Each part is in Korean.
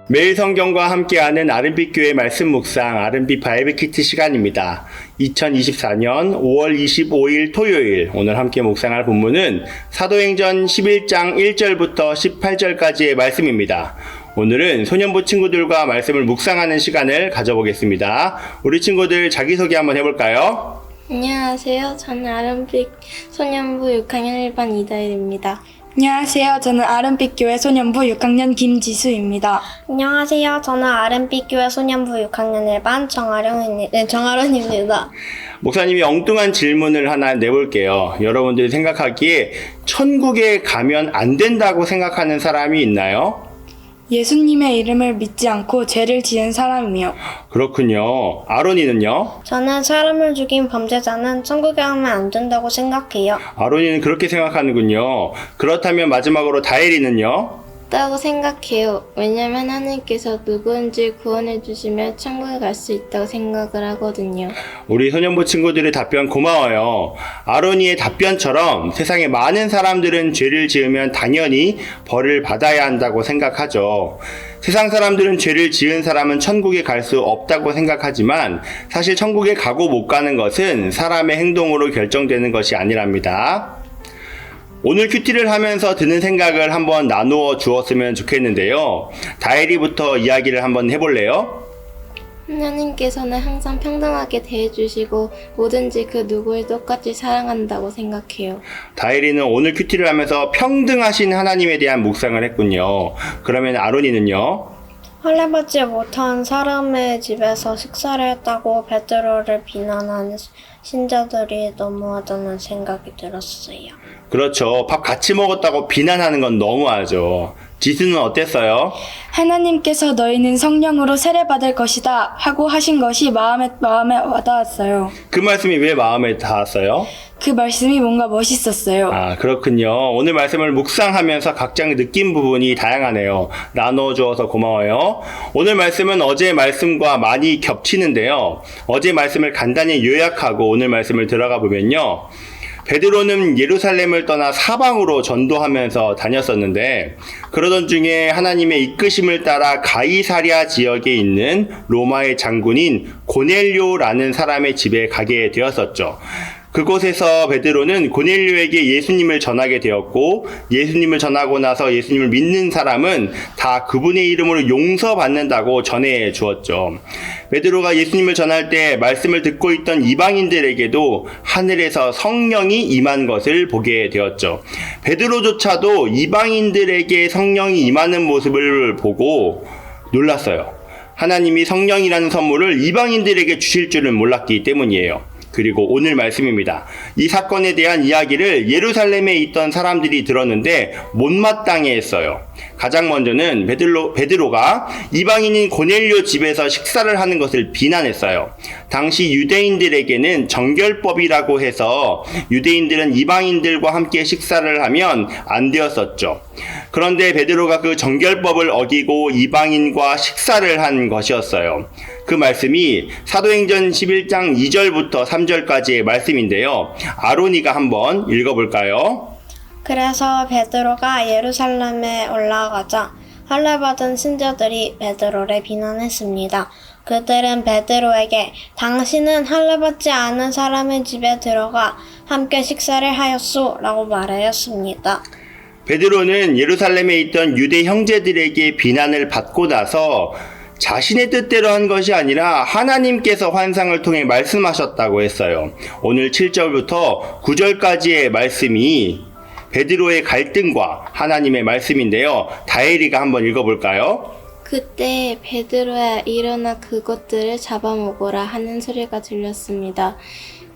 매일 성경과 함께하는 아름빛교회 말씀 묵상 아름빛 바이블 키트 시간입니다. 2024년 5월 25일 토요일 오늘 함께 묵상할 본문은 사도행전 11장 1절부터 18절까지의 말씀입니다. 오늘은 소년부 친구들과 말씀을 묵상하는 시간을 가져보겠습니다. 우리 친구들 자기소개 한번 해볼까요? 안녕하세요. 저는 아름빛 소년부 6학년 1반 이다일입니다. 안녕하세요. 저는 아름빛교회 소년부 6학년 김지수입니다. 안녕하세요. 저는 아름빛교회 소년부 6학년 1반 정아론입니다. 목사님이 엉뚱한 질문을 하나 내볼게요. 여러분들이 생각하기에 천국에 가면 안 된다고 생각하는 사람이 있나요? 예수님의 이름을 믿지 않고 죄를 지은 사람이요. 그렇군요. 아론이는요? 저는 사람을 죽인 범죄자는 천국에 가면 안 된다고 생각해요. 아론이는 그렇게 생각하는군요. 그렇다면 마지막으로 다엘이는요? 있다고 생각해요. 왜냐면 하나님께서 누구든지 구원해 주시면 천국에 갈 수 있다고 생각을 하거든요. 우리 소년부 친구들의 답변 고마워요. 아론이의 답변처럼 세상에 많은 사람들은 죄를 지으면 당연히 벌을 받아야 한다고 생각하죠. 세상 사람들은 죄를 지은 사람은 천국에 갈 수 없다고 생각하지만 사실 천국에 가고 못 가는 것은 사람의 행동으로 결정되는 것이 아니랍니다. 오늘 큐티를 하면서 드는 생각을 한번 나누어 주었으면 좋겠는데요. 다엘이부터 이야기를 한번 해볼래요? 하나님께서는 항상 평등하게 대해주시고 뭐든지 그 누구를 똑같이 사랑한다고 생각해요. 다엘이는 오늘 큐티를 하면서 평등하신 하나님에 대한 묵상을 했군요. 그러면 아론이는요? 할례받지 못한 사람의 집에서 식사를 했다고 베드로를 비난하는 신자들이 너무하다는 생각이 들었어요. 그렇죠. 밥 같이 먹었다고 비난하는 건 너무하죠. 지수는 어땠어요? 하나님께서 너희는 성령으로 세례받을 것이다 하고 하신 것이 마음에 와닿았어요. 그 말씀이 왜 마음에 닿았어요? 그 말씀이 뭔가 멋있었어요. 아, 그렇군요. 오늘 말씀을 묵상하면서 각자 느낀 부분이 다양하네요. 나눠주어서 고마워요. 오늘 말씀은 어제 말씀과 많이 겹치는데요. 어제 말씀을 간단히 요약하고 오늘 말씀을 들어가 보면요. 베드로는 예루살렘을 떠나 사방으로 전도하면서 다녔었는데 그러던 중에 하나님의 이끄심을 따라 가이사랴 지역에 있는 로마의 장군인 고넬료라는 사람의 집에 가게 되었었죠. 그곳에서 베드로는 고넬료에게 예수님을 전하게 되었고 예수님을 전하고 나서 예수님을 믿는 사람은 다 그분의 이름으로 용서받는다고 전해 주었죠. 베드로가 예수님을 전할 때 말씀을 듣고 있던 이방인들에게도 하늘에서 성령이 임한 것을 보게 되었죠. 베드로조차도 이방인들에게 성령이 임하는 모습을 보고 놀랐어요. 하나님이 성령이라는 선물을 이방인들에게 주실 줄은 몰랐기 때문이에요. 그리고 오늘 말씀입니다. 이 사건에 대한 이야기를 예루살렘에 있던 사람들이 들었는데 못마땅해 했어요. 가장 먼저는 베드로가 이방인인 고넬료 집에서 식사를 하는 것을 비난했어요. 당시 유대인들에게는 정결법이라고 해서 유대인들은 이방인들과 함께 식사를 하면 안 되었었죠. 그런데 베드로가 그 정결법을 어기고 이방인과 식사를 한 것이었어요. 그 말씀이 사도행전 11장 2절부터 3절까지의 말씀인데요. 아론이가 한번 읽어볼까요? 그래서 베드로가 예루살렘에 올라가자 할례받은 신자들이 베드로를 비난했습니다. 그들은 베드로에게 당신은 할례받지 않은 사람의 집에 들어가 함께 식사를 하였소 라고 말하였습니다. 베드로는 예루살렘에 있던 유대 형제들에게 비난을 받고 나서 자신의 뜻대로 한 것이 아니라 하나님께서 환상을 통해 말씀하셨다고 했어요. 오늘 7절부터 9절까지의 말씀이 베드로의 갈등과 하나님의 말씀인데요. 다엘이가 한번 읽어볼까요? 그때 베드로야 일어나 그것들을 잡아먹어라 하는 소리가 들렸습니다.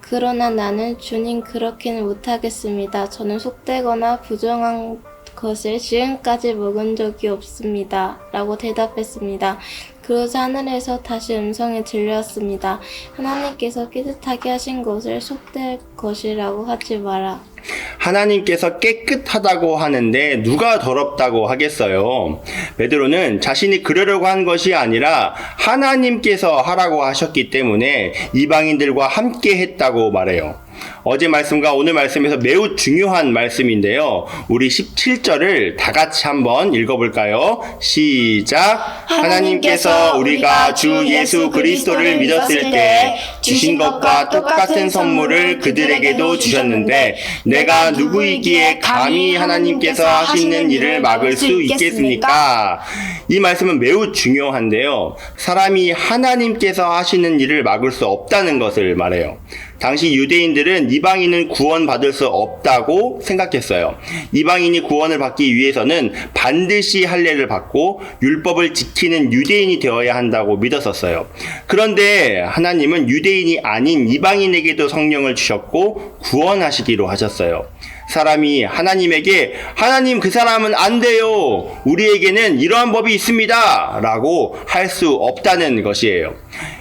그러나 나는 주님 그렇게는 못하겠습니다. 저는 속되거나 부정한 것을 지금까지 먹은 적이 없습니다. 라고 대답했습니다. 그러자 하늘에서 다시 음성이 들렸습니다. 하나님께서 깨끗하게 하신 것을 속될 것이라고 하지 마라. 하나님께서 깨끗하다고 하는데 누가 더럽다고 하겠어요? 베드로는 자신이 그러려고 한 것이 아니라 하나님께서 하라고 하셨기 때문에 이방인들과 함께 했다고 말해요. 어제 말씀과 오늘 말씀에서 매우 중요한 말씀인데요. 우리 17절을 다 같이 한번 읽어볼까요? 시작! 하나님께서 우리가 주 예수 그리스도를 믿었을 때 주신 것과 똑같은 선물을 그들에게도 주셨는데 내가 누구이기에 감히 하나님께서 하시는 일을 막을 수 있겠습니까? 이 말씀은 매우 중요한데요. 사람이 하나님께서 하시는 일을 막을 수 없다는 것을 말해요. 당시 유대인들은 이방인은 구원받을 수 없다고 생각했어요. 이방인이 구원을 받기 위해서는 반드시 할례를 받고 율법을 지키는 유대인이 되어야 한다고 믿었었어요. 그런데 하나님은 유대인이 아닌 이방인에게도 성령을 주셨고 구원하시기로 하셨어요. 사람이 하나님에게 하나님 그 사람은 안 돼요. 우리에게는 이러한 법이 있습니다. 라고 할 수 없다는 것이에요.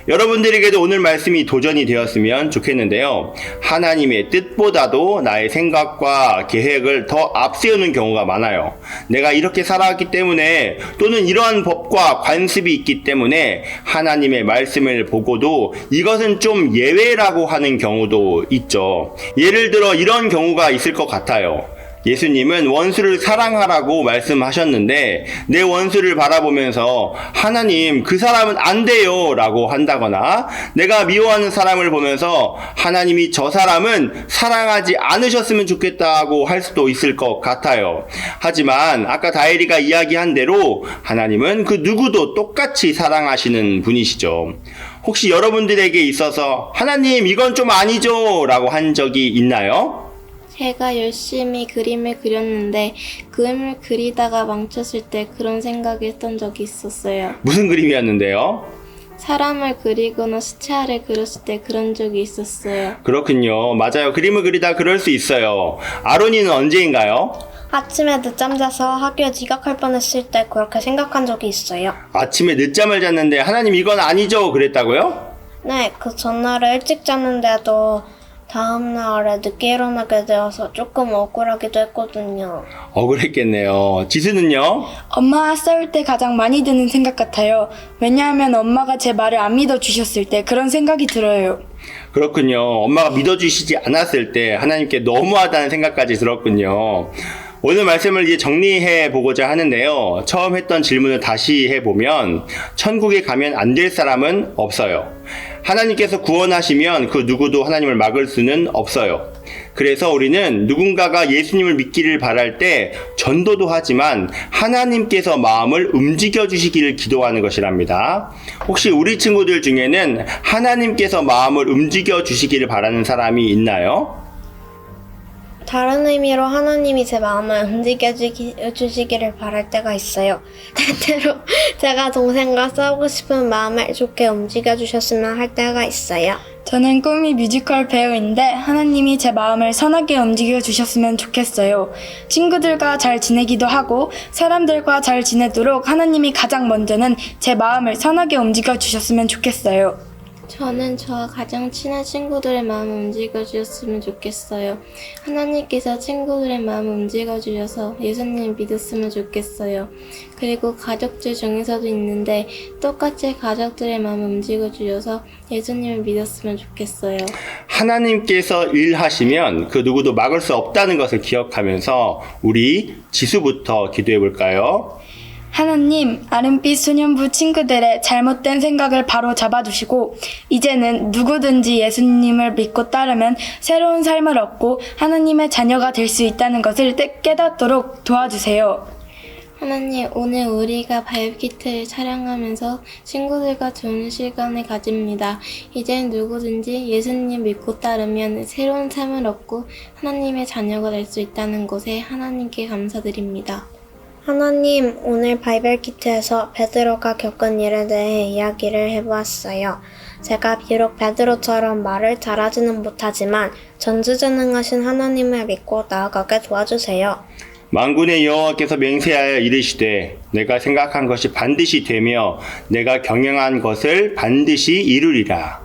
여러분들에게도 오늘 말씀이 도전이 되었으면 좋겠는데요. 하나님의 뜻보다도 나의 생각과 계획을 더 앞세우는 경우가 많아요. 내가 이렇게 살아왔기 때문에 또는 이러한 법과 관습이 있기 때문에 하나님의 말씀을 보고도 이것은 좀 예외라고 하는 경우도 있죠. 예를 들어 이런 경우가 있을 것 같아요. 예수님은 원수를 사랑하라고 말씀하셨는데 내 원수를 바라보면서 하나님 그 사람은 안 돼요 라고 한다거나 내가 미워하는 사람을 보면서 하나님이 저 사람은 사랑하지 않으셨으면 좋겠다고 할 수도 있을 것 같아요. 하지만 아까 다혜리가 이야기한 대로 하나님은 그 누구도 똑같이 사랑하시는 분이시죠. 혹시 여러분들에게 있어서 하나님 이건 좀 아니죠 라고 한 적이 있나요? 제가 열심히 그림을 그렸는데 그림을 그리다가 망쳤을 때 그런 생각을 했던 적이 있었어요. 무슨 그림이었는데요? 사람을 그리거나 수채화를 그렸을 때 그런 적이 있었어요. 그렇군요. 맞아요. 그림을 그리다 그럴 수 있어요. 아론이는 언제인가요? 아침에 늦잠 자서 학교에 지각할 뻔했을 때 그렇게 생각한 적이 있어요. 아침에 늦잠을 잤는데 하나님 이건 아니죠 그랬다고요? 네, 그 전날에 일찍 잤는데도 다음날에 늦게 일어나게 되어서 조금 억울하기도 했거든요. 억울했겠네요. 지수는요? 엄마와 싸울 때 가장 많이 드는 생각 같아요. 왜냐하면 엄마가 제 말을 안 믿어주셨을 때 그런 생각이 들어요. 그렇군요. 엄마가 믿어주시지 않았을 때 하나님께 너무하다는 생각까지 들었군요. 오늘 말씀을 이제 정리해 보고자 하는데요. 처음 했던 질문을 다시 해보면 천국에 가면 안 될 사람은 없어요. 하나님께서 구원하시면 그 누구도 하나님을 막을 수는 없어요. 그래서 우리는 누군가가 예수님을 믿기를 바랄 때 전도도 하지만 하나님께서 마음을 움직여 주시기를 기도하는 것이랍니다. 혹시 우리 친구들 중에는 하나님께서 마음을 움직여 주시기를 바라는 사람이 있나요? 다른 의미로 하나님이 제 마음을 움직여 주시기를 바랄 때가 있어요. 때때로 제가 동생과 싸우고 싶은 마음을 좋게 움직여 주셨으면 할 때가 있어요. 저는 꿈이 뮤지컬 배우인데 하나님이 제 마음을 선하게 움직여 주셨으면 좋겠어요. 친구들과 잘 지내기도 하고 사람들과 잘 지내도록 하나님이 가장 먼저는 제 마음을 선하게 움직여 주셨으면 좋겠어요. 저는 저와 가장 친한 친구들의 마음을 움직여주셨으면 좋겠어요. 하나님께서 친구들의 마음을 움직여주셔서 예수님 믿었으면 좋겠어요. 그리고 가족들 중에서도 있는데 똑같이 가족들의 마음을 움직여주셔서 예수님을 믿었으면 좋겠어요. 하나님께서 일하시면 그 누구도 막을 수 없다는 것을 기억하면서 우리 지수부터 기도해 볼까요? 하나님, 아름빛 소년부 친구들의 잘못된 생각을 바로 잡아주시고 이제는 누구든지 예수님을 믿고 따르면 새로운 삶을 얻고 하나님의 자녀가 될 수 있다는 것을 깨닫도록 도와주세요. 하나님, 오늘 우리가 바이오키트를 촬영하면서 친구들과 좋은 시간을 가집니다. 이제는 누구든지 예수님 믿고 따르면 새로운 삶을 얻고 하나님의 자녀가 될 수 있다는 것에 하나님께 감사드립니다. 하나님, 오늘 바이벨 키트에서 베드로가 겪은 일에 대해 이야기를 해보았어요. 제가 비록 베드로처럼 말을 잘하지는 못하지만 전지전능하신 하나님을 믿고 나아가게 도와주세요. 만군의 여호와께서 맹세하여 이르시되 내가 생각한 것이 반드시 되며 내가 경영한 것을 반드시 이루리라.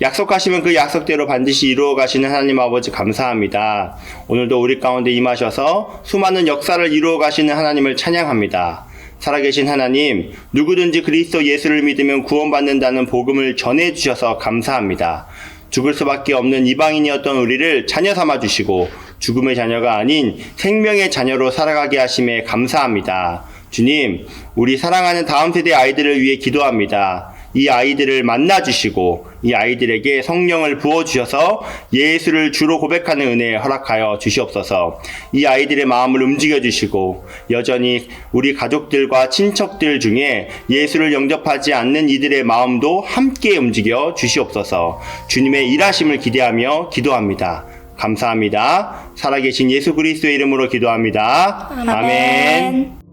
약속하시면 그 약속대로 반드시 이루어 가시는 하나님 아버지 감사합니다. 오늘도 우리 가운데 임하셔서 수많은 역사를 이루어 가시는 하나님을 찬양합니다. 살아계신 하나님, 누구든지 그리스도 예수를 믿으면 구원받는다는 복음을 전해주셔서 감사합니다. 죽을 수밖에 없는 이방인이었던 우리를 자녀 삼아 주시고 죽음의 자녀가 아닌 생명의 자녀로 살아가게 하심에 감사합니다. 주님, 우리 사랑하는 다음 세대 아이들을 위해 기도합니다. 이 아이들을 만나 주시고 이 아이들에게 성령을 부어 주셔서 예수를 주로 고백하는 은혜 허락하여 주시옵소서. 이 아이들의 마음을 움직여 주시고 여전히 우리 가족들과 친척들 중에 예수를 영접하지 않는 이들의 마음도 함께 움직여 주시옵소서. 주님의 일하심을 기대하며 기도합니다. 감사합니다. 살아계신 예수 그리스도의 이름으로 기도합니다. 아멘.